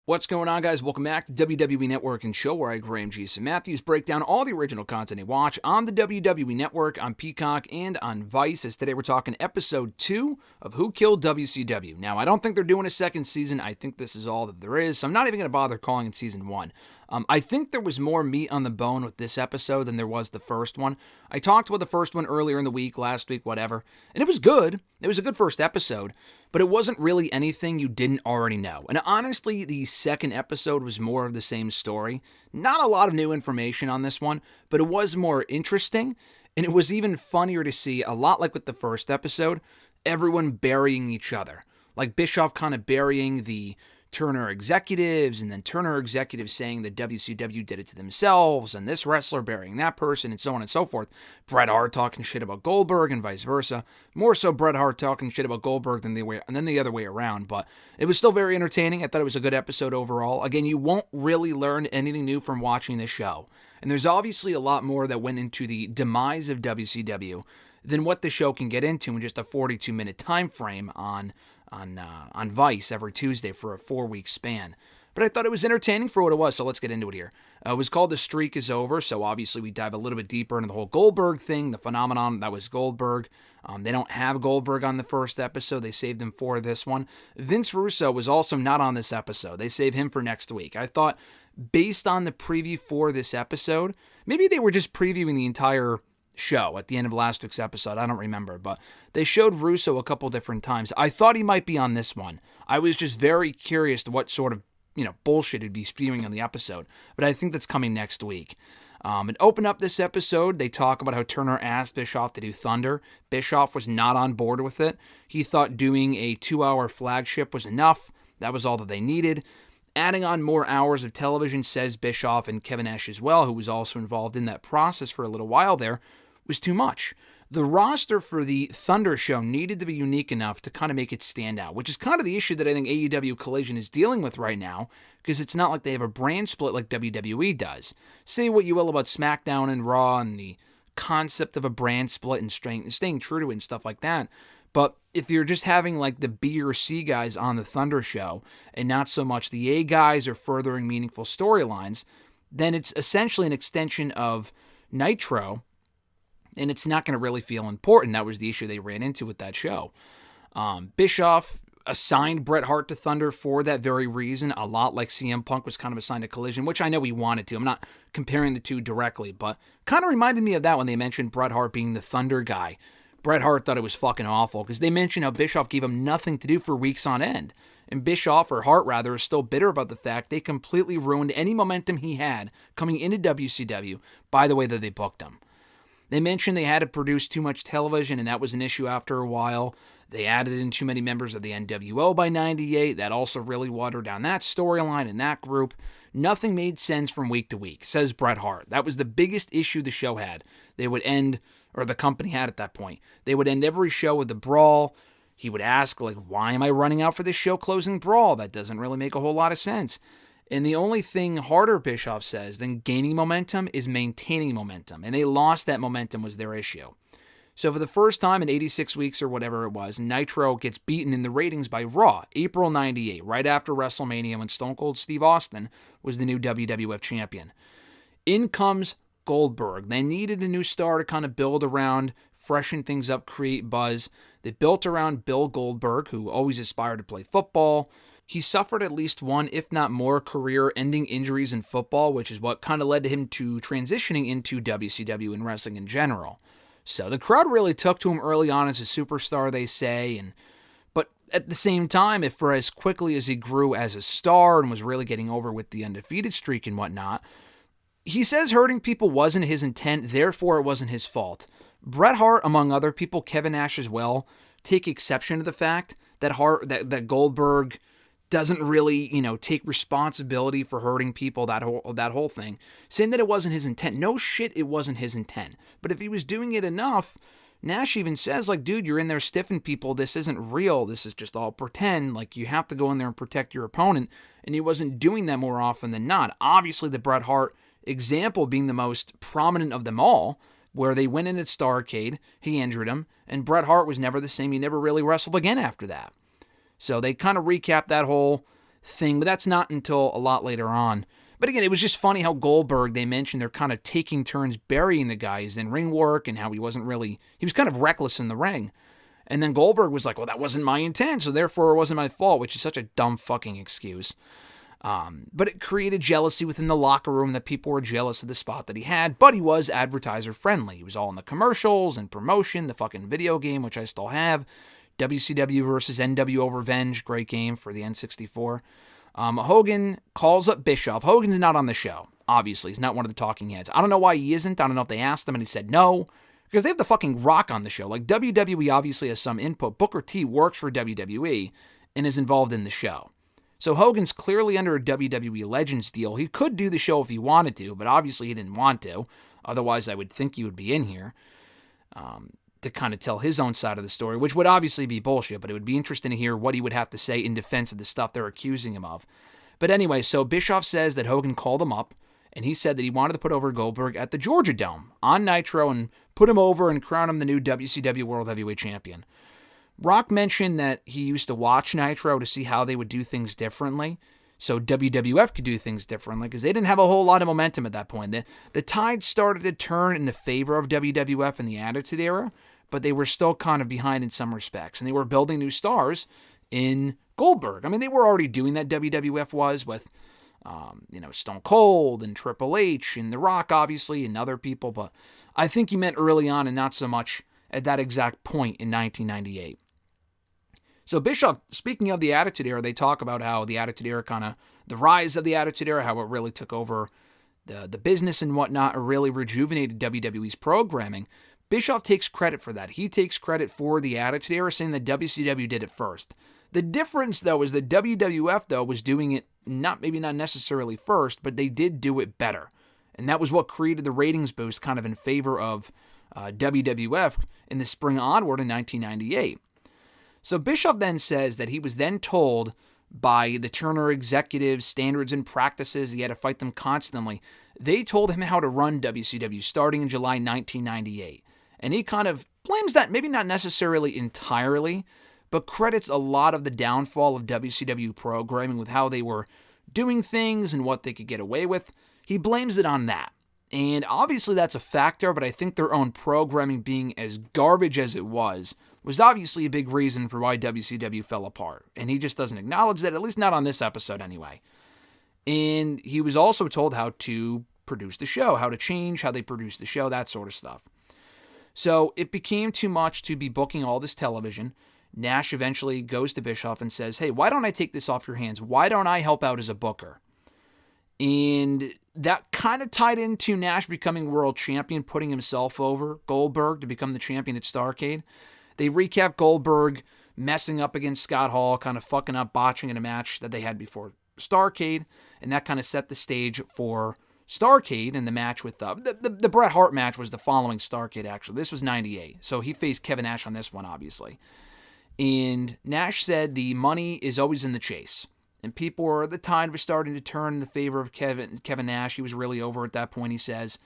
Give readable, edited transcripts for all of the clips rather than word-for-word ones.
What's going on, guys? Welcome back to WWE Network and Show, where I, Graham Jason Matthews, break down all the original content you watch on the WWE Network, on Peacock, and on Vice, as today we're talking episode 2 of Who Killed WCW. Now, I don't think they're doing a second season. I think this is all that there is, so I'm not even going to bother calling it season 1. I think there was more meat on the bone with this episode than there was the first one. I talked about the first one earlier in the week, last week, whatever, and it was good. It was a good first episode, but it wasn't really anything you didn't already know. And honestly, the second episode was more of the same story. Not a lot of new information on this one, but it was more interesting, and it was even funnier to see, a lot like with the first episode, everyone burying each other. Like Bischoff kind of burying the Turner executives, and then Turner executives saying that WCW did it to themselves, and this wrestler burying that person, and so on and so forth. Bret Hart talking shit about Goldberg, and vice versa. More so Bret Hart talking shit about Goldberg than the other way around, but it was still very entertaining. I thought it was a good episode overall. Again, you won't really learn anything new from watching this show, and there's obviously a lot more that went into the demise of WCW than what the show can get into in just a 42-minute time frame on Vice every Tuesday for a 4-week span. But I thought it was entertaining for what it was, so let's get into it here. It was called The Streak is Over, so obviously we dive a little bit deeper into the whole Goldberg thing, the phenomenon that was Goldberg. They don't have Goldberg on the first episode. They saved him for this one. Vince Russo was also not on this episode. They saved him for next week. I thought, based on the preview for this episode, maybe they were just previewing the entire show at the end of last week's episode. I don't remember, but they showed Russo a couple different times. I thought he might be on this one. I was just very curious to what sort of, bullshit he'd be spewing on the episode, but I think that's coming next week. And open up this episode, they talk about how Turner asked Bischoff to do Thunder. Bischoff was not on board with it. He thought doing a 2-hour flagship was enough. That was all that they needed. Adding on more hours of television, says Bischoff, and Kevin Nash as well, who was also involved in that process for a little while there, was too much. The roster for the Thunder show needed to be unique enough to kind of make it stand out, which is kind of the issue that I think AEW Collision is dealing with right now, because it's not like they have a brand split like WWE does. Say what you will about SmackDown and Raw and the concept of a brand split and staying true to it and stuff like that, but if you're just having like the B or C guys on the Thunder show and not so much the A guys or furthering meaningful storylines, then it's essentially an extension of Nitro, and it's not going to really feel important. That was the issue they ran into with that show. Bischoff assigned Bret Hart to Thunder for that very reason, a lot like CM Punk was kind of assigned to Collision, which I know he wanted to. I'm not comparing the two directly, but kind of reminded me of that when they mentioned Bret Hart being the Thunder guy. Bret Hart thought it was fucking awful because they mentioned how Bischoff gave him nothing to do for weeks on end. And Bischoff, or Hart rather, is still bitter about the fact they completely ruined any momentum he had coming into WCW by the way that they booked him. They mentioned they had to produce too much television, and that was an issue after a while. They added in too many members of the NWO by 98. That also really watered down that storyline and that group. Nothing made sense from week to week, says Bret Hart. That was the biggest issue the show had. They would end, or the company had at that point. They would end every show with a brawl. He would ask, why am I running out for this show closing brawl? That doesn't really make a whole lot of sense. And the only thing harder, Bischoff says, than gaining momentum is maintaining momentum. And they lost that momentum was their issue. So for the first time in 86 weeks or whatever it was, Nitro gets beaten in the ratings by Raw, April 98, right after WrestleMania when Stone Cold Steve Austin was the new WWF champion. In comes Goldberg. They needed a new star to kind of build around, freshen things up, create buzz. They built around Bill Goldberg, who always aspired to play football. He suffered at least one, if not more, career-ending injuries in football, which is what kind of led to him to transitioning into WCW and wrestling in general. So the crowd really took to him early on as a superstar, they say, but at the same time, if for as quickly as he grew as a star and was really getting over with the undefeated streak and whatnot, he says hurting people wasn't his intent, therefore it wasn't his fault. Bret Hart, among other people, Kevin Nash as well, take exception to the fact that Goldberg doesn't really, take responsibility for hurting people, that whole thing, saying that it wasn't his intent. No shit, it wasn't his intent. But if he was doing it enough, Nash even says, dude, you're in there stiffing people. This isn't real. This is just all pretend. You have to go in there and protect your opponent. And he wasn't doing that more often than not. Obviously, the Bret Hart example being the most prominent of them all, where they went in at Starrcade, he injured him, and Bret Hart was never the same. He never really wrestled again after that. So they kind of recapped that whole thing, but that's not until a lot later on. But again, it was just funny how Goldberg, they mentioned they're kind of taking turns burying the guys in ring work and how he was kind of reckless in the ring. And then Goldberg was like, well, that wasn't my intent, so therefore it wasn't my fault, which is such a dumb fucking excuse. But it created jealousy within the locker room that people were jealous of the spot that he had, but he was advertiser friendly. He was all in the commercials and promotion, the fucking video game, which I still have. WCW versus NWO Revenge, great game for the N64. Hogan calls up Bischoff. Hogan's not on the show, obviously. He's not one of the talking heads. I don't know why he isn't. I don't know if they asked him and he said no, because they have the fucking Rock on the show. Like, WWE obviously has some input. Booker T works for WWE and is involved in the show. So Hogan's clearly under a WWE Legends deal. He could do the show if he wanted to, but obviously he didn't want to. Otherwise, I would think he would be in here to kind of tell his own side of the story, which would obviously be bullshit, but it would be interesting to hear what he would have to say in defense of the stuff they're accusing him of. But anyway, so Bischoff says that Hogan called him up, and he said that he wanted to put over Goldberg at the Georgia Dome on Nitro and put him over and crown him the new WCW World Heavyweight Champion. Rock mentioned that he used to watch Nitro to see how they would do things differently, so WWF could do things differently, because they didn't have a whole lot of momentum at that point. The tide started to turn in the favor of WWF in the Attitude Era, but they were still kind of behind in some respects, and they were building new stars in Goldberg. I mean, they were already doing that, WWF was, with Stone Cold and Triple H and The Rock, obviously, and other people, but I think he meant early on and not so much at that exact point in 1998. So Bischoff, speaking of the Attitude Era, they talk about how the Attitude Era the rise of the Attitude Era, how it really took over the business and whatnot, or really rejuvenated WWE's programming. Bischoff takes credit for that. He takes credit for the Attitude Era, saying that WCW did it first. The difference, though, is that WWF, though, was doing it maybe not necessarily first, but they did do it better. And that was what created the ratings boost kind of in favor of WWF in the spring onward in 1998. So Bischoff then says that he was then told by the Turner executives, standards and practices, he had to fight them constantly. They told him how to run WCW starting in July 1998. And he kind of blames that, maybe not necessarily entirely, but credits a lot of the downfall of WCW programming with how they were doing things and what they could get away with. He blames it on that. And obviously that's a factor, but I think their own programming being as garbage as it was obviously a big reason for why WCW fell apart. And he just doesn't acknowledge that, at least not on this episode anyway. And he was also told how to produce the show, how to change how they produce the show, that sort of stuff. So it became too much to be booking all this television. Nash eventually goes to Bischoff and says, hey, why don't I take this off your hands? Why don't I help out as a booker? And that kind of tied into Nash becoming world champion, putting himself over Goldberg to become the champion at Starrcade. They recap Goldberg messing up against Scott Hall, kind of fucking up, botching in a match that they had before Starrcade, and that kind of set the stage for Starrcade and the match with the Bret Hart match was the following Starrcade, actually. This was 98, so he faced Kevin Nash on this one, obviously. And Nash said the money is always in the chase. And people were, the tide was starting to turn in the favor of Kevin Nash. He was really over at that point, he says.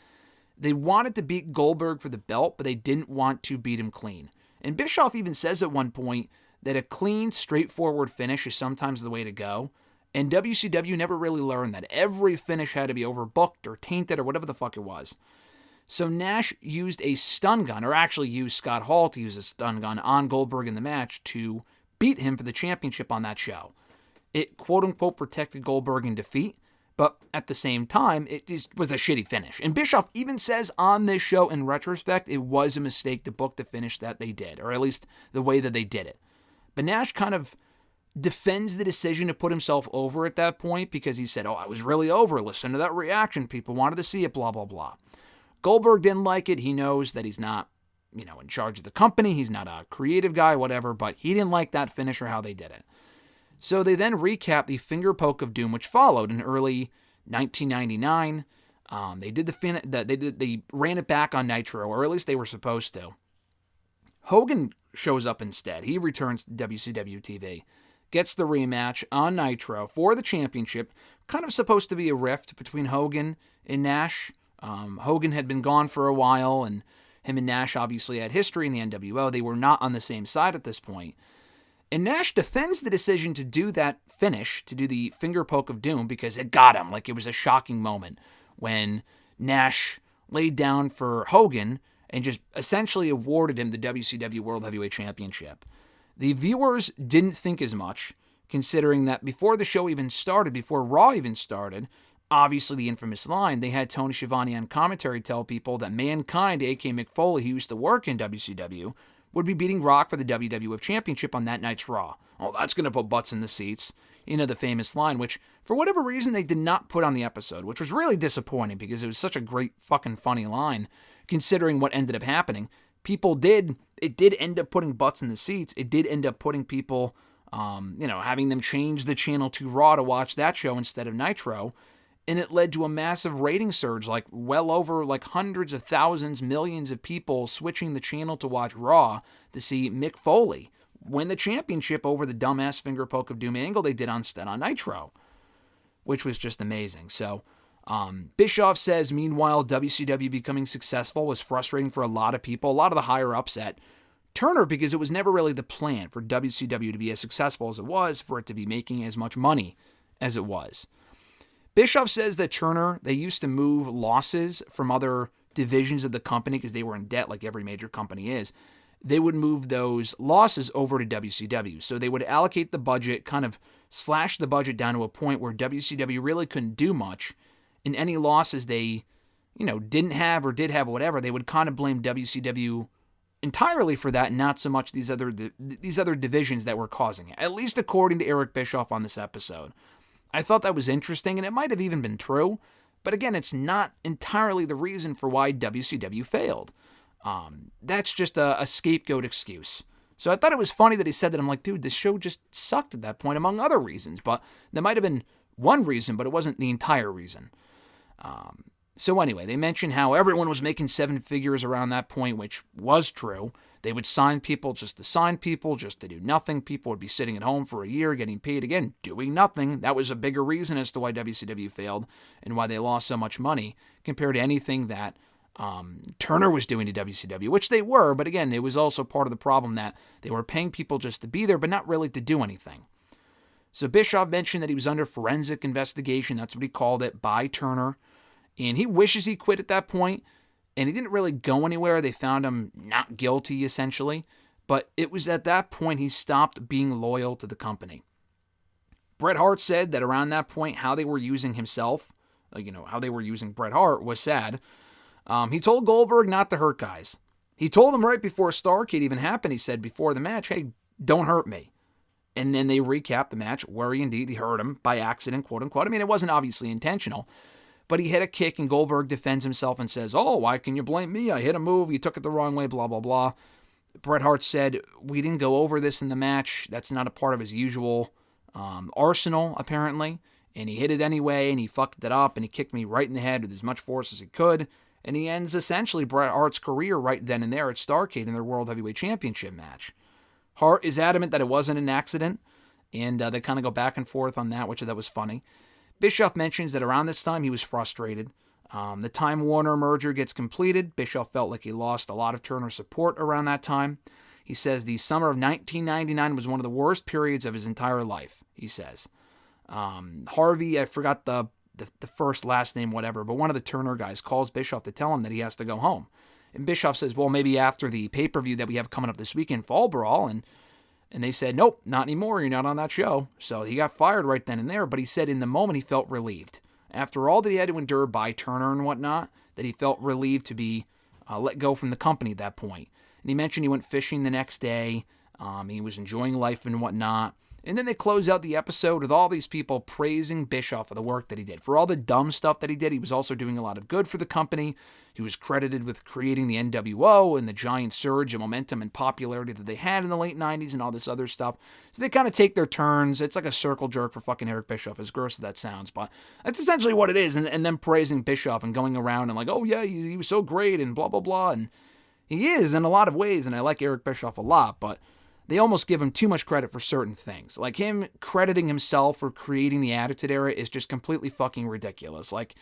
They wanted to beat Goldberg for the belt, but they didn't want to beat him clean. And Bischoff even says at one point that a clean, straightforward finish is sometimes the way to go. And WCW never really learned that. Every finish had to be overbooked or tainted or whatever the fuck it was. So Nash used a stun gun, or actually used Scott Hall to use a stun gun on Goldberg in the match to beat him for the championship on that show. It quote-unquote protected Goldberg in defeat, but at the same time, it was a shitty finish. And Bischoff even says on this show, in retrospect, it was a mistake to book the finish that they did, or at least the way that they did it. But Nash kind of defends the decision to put himself over at that point because he said, I was really over. Listen to that reaction. People wanted to see it, blah, blah, blah. Goldberg didn't like it. He knows that he's not, in charge of the company. He's not a creative guy, whatever, but he didn't like that finish or how they did it. So they then recap the finger poke of doom, which followed in early 1999. They ran it back on Nitro, or at least they were supposed to. Hogan shows up instead. He returns to WCW TV, gets the rematch on Nitro for the championship. Kind of supposed to be a rift between Hogan and Nash. Hogan had been gone for a while, and him and Nash obviously had history in the NWO. They were not on the same side at this point. And Nash defends the decision to do that finish, to do the finger poke of doom, because it got him. Like, it was a shocking moment when Nash laid down for Hogan and just essentially awarded him the WCW World Heavyweight Championship. The viewers didn't think as much, considering that before the show even started, before Raw even started, obviously the infamous line, they had Tony Schiavone on commentary tell people that Mankind, a.k.a. Mick Foley, who used to work in WCW, would be beating Rock for the WWF Championship on that night's Raw. Oh, that's going to put butts in the seats. You know, the famous line, which, for whatever reason, they did not put on the episode, which was really disappointing because it was such a great fucking funny line, considering what ended up happening. It did end up putting butts in the seats. It did end up putting people, having them change the channel to Raw to watch that show instead of Nitro. And it led to a massive rating surge, like well over like hundreds of thousands, millions of people switching the channel to watch Raw to see Mick Foley win the championship over the dumbass finger poke of doom angle they did on Nitro, which was just amazing. So Bischoff says, meanwhile, WCW becoming successful was frustrating for a lot of people, a lot of the higher-ups at Turner, because it was never really the plan for WCW to be as successful as it was, for it to be making as much money as it was. Bischoff says that Turner, they used to move losses from other divisions of the company because they were in debt like every major company is. They would move those losses over to WCW. So they would allocate the budget, kind of slash the budget down to a point where WCW really couldn't do much. And any losses they, didn't have or did have, whatever, they would kind of blame WCW entirely for that, and not so much these other divisions that were causing it. At least according to Eric Bischoff on this episode. I thought that was interesting, and it might have even been true, but again, it's not entirely the reason for why WCW failed. That's just a scapegoat excuse. So I thought it was funny that he said that. I'm like, dude, this show just sucked at that point, among other reasons, but there might have been one reason, but it wasn't the entire reason. So anyway, they mentioned how everyone was making seven figures around that point, which was true. They would sign people just to do nothing. People would be sitting at home for a year getting paid, again, doing nothing. That was a bigger reason as to why WCW failed and why they lost so much money compared to anything that Turner was doing to WCW, which they were, but again, it was also part of the problem that they were paying people just to be there, but not really to do anything. So Bischoff mentioned that he was under forensic investigation, that's what he called it, by Turner, and he wishes he quit at that point. And he didn't really go anywhere. They found him not guilty, essentially. But it was at that point he stopped being loyal to the company. Bret Hart said that around that point, how they were using himself, how they were using Bret Hart was sad. He told Goldberg not to hurt guys. He told him right before Starrcade even happened, he said before the match, hey, don't hurt me. And then they recapped the match where he hurt him by accident, quote unquote. I mean, it wasn't obviously intentional. But he hit a kick, and Goldberg defends himself and says, oh, why can you blame me? I hit a move, you took it the wrong way, blah, blah, blah. Bret Hart said, we didn't go over this in the match. That's not a part of his usual arsenal, apparently. And he hit it anyway, and he fucked it up, and he kicked me right in the head with as much force as he could. And he ends, essentially, Bret Hart's career right then and there at Starrcade in their World Heavyweight Championship match. Hart is adamant that it wasn't an accident, and they kind of go back and forth on that, which that was funny. Bischoff mentions that around this time he was frustrated. The Time Warner merger gets completed. Bischoff felt like he lost a lot of Turner's support around that time. He says the summer of 1999 was one of the worst periods of his entire life, he says. Harvey, I forgot the first, last name, whatever, but one of the Turner guys calls Bischoff to tell him that he has to go home. And Bischoff says, well, maybe after the pay-per-view that we have coming up this weekend, Fall Brawl, and they said, nope, not anymore, you're not on that show. So he got fired right then and there, but he said in the moment he felt relieved. After all that he had to endure by Turner and whatnot, that he felt relieved to be let go from the company at that point. And he mentioned he went fishing the next day, he was enjoying life and whatnot. And then they close out the episode with all these people praising Bischoff for the work that he did. For all the dumb stuff that he did, he was also doing a lot of good for the company. He was credited with creating the NWO and the giant surge of momentum and popularity that they had in the late 90s and all this other stuff. So they kind of take their turns. It's like a circle jerk for fucking Eric Bischoff, as gross as that sounds. But that's essentially what it is. And them praising Bischoff and going around and like, oh yeah, he was so great and blah, blah, blah. And he is in a lot of ways, and I like Eric Bischoff a lot, but they almost give him too much credit for certain things. Like him crediting himself for creating the Attitude Era is just completely fucking ridiculous. Like,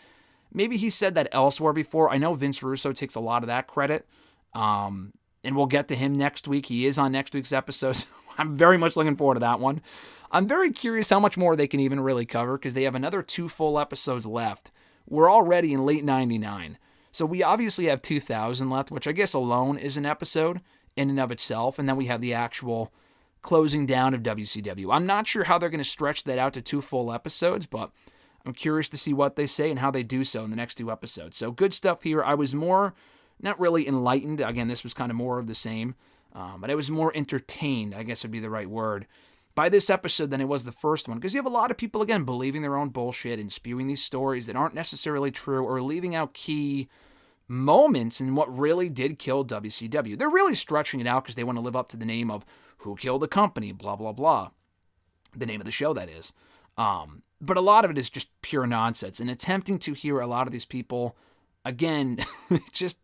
maybe he said that elsewhere before. I know Vince Russo takes a lot of that credit. And we'll get to him next week. He is on next week's episode, so I'm very much looking forward to that one. I'm very curious how much more they can even really cover because they have another 2 full episodes left. We're already in late 99. So we obviously have 2000 left, which I guess alone is an episode in and of itself. And then we have the actual closing down of WCW. I'm not sure how they're going to stretch that out to 2 full episodes, but I'm curious to see what they say and how they do so in the next 2 episodes. So good stuff here. I was more, not really enlightened. Again, this was kind of more of the same. But I was more entertained, I guess would be the right word, by this episode than it was the first one. Because you have a lot of people, again, believing their own bullshit and spewing these stories that aren't necessarily true or leaving out key moments in what really did kill WCW. They're really stretching it out because they want to live up to the name of who killed the company, blah, blah, blah. The name of the show, that is. But a lot of it is just pure nonsense. And attempting to hear a lot of these people, again, just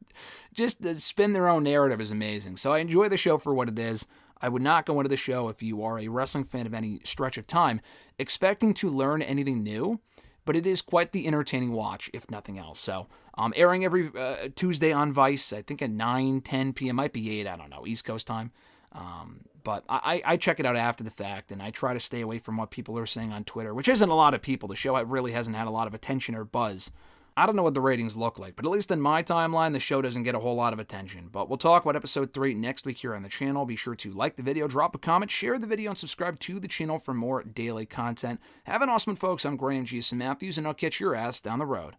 spin their own narrative is amazing. So I enjoy the show for what it is. I would not go into the show if you are a wrestling fan of any stretch of time expecting to learn anything new, but it is quite the entertaining watch, if nothing else. So airing every Tuesday on Vice, I think at 9, 10 p.m., might be 8, I don't know, East Coast time. But I check it out after the fact, and I try to stay away from what people are saying on Twitter, which isn't a lot of people. The show really hasn't had a lot of attention or buzz. I don't know what the ratings look like, but at least in my timeline, the show doesn't get a whole lot of attention. But we'll talk about episode 3 next week here on the channel. Be sure to like the video, drop a comment, share the video, and subscribe to the channel for more daily content. Have an awesome one, folks. I'm Graham G. Matthews, and I'll catch your ass down the road.